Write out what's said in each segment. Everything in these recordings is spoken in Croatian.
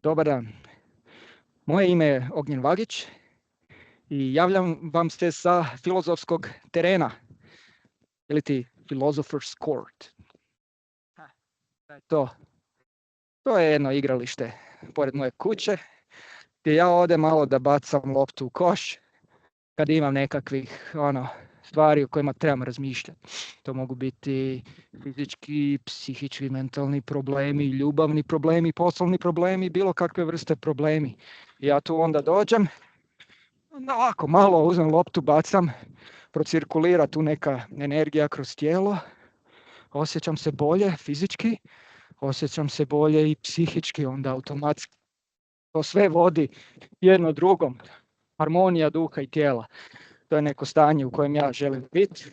Dobar dan. Moje ime je Ognjen Vagić i javljam vam se sa filozofskog terena, ili ti Philosopher's Court. To je jedno igralište pored moje kuće, gdje ja odem malo da bacam loptu u koš kad imam nekakvih stvari o kojima trebam razmišljati. To mogu biti fizički, psihički, mentalni problemi, ljubavni problemi, poslovni problemi, bilo kakve vrste problemi. I ja tu onda dođem, ovako malo uzmem loptu, bacam, procirkulira tu neka energija kroz tijelo, osjećam se bolje fizički, osjećam se bolje i psihički, onda automatski. To sve vodi jedno drugom, harmonija duha i tijela. To je neko stanje u kojem ja želim biti.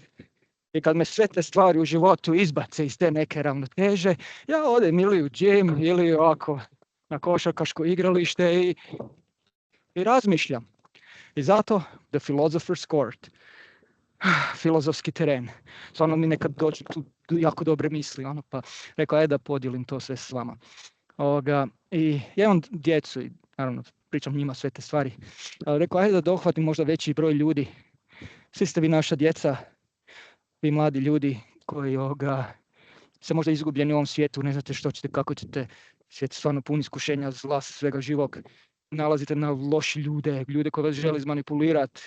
I kad me sve te stvari u životu izbace iz te neke ravnoteže, ja odem ili u gym ili ovako na košarkaško igralište i razmišljam. I zato The Philosopher's Court, filozofski teren. Stvarno mi nekad dođu tu jako dobre misli, pa rekao da podijelim to sve s vama. I ja imam djecu i naravno pričam njima sve te stvari. Rekao da dohvatim možda veći broj ljudi. Svi ste vi naša djeca, vi mladi ljudi koji se možda izgubljeni u ovom svijetu, ne znate što ćete, kako ćete, svijet stvarno pun iskušenja, zla, svega živog. Nalazite na loši ljude koji vas žele izmanipulirati,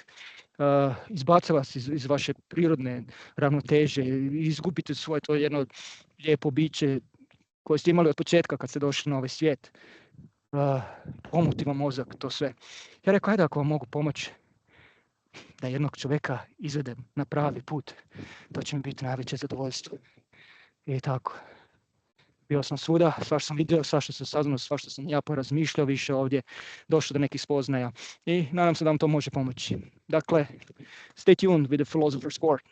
izbace vas iz vaše prirodne ravnoteže, izgubite svoje to jedno lijepo biće koje ste imali od početka kad ste došli na ovaj svijet. Pomuti vam mozak, to sve. Ja rekao, ako vam mogu pomoći da jednog čovjeka izvedem na pravi put, to će mi biti najveće zadovoljstvo. I tako. Bio sam svuda, svašta sam vidio, svašta sam saznao, svašta sam ja porazmišljao više ovdje, došao do nekih spoznaja i nadam se da vam to može pomoći. Dakle, stay tuned with the Philosopher's Court.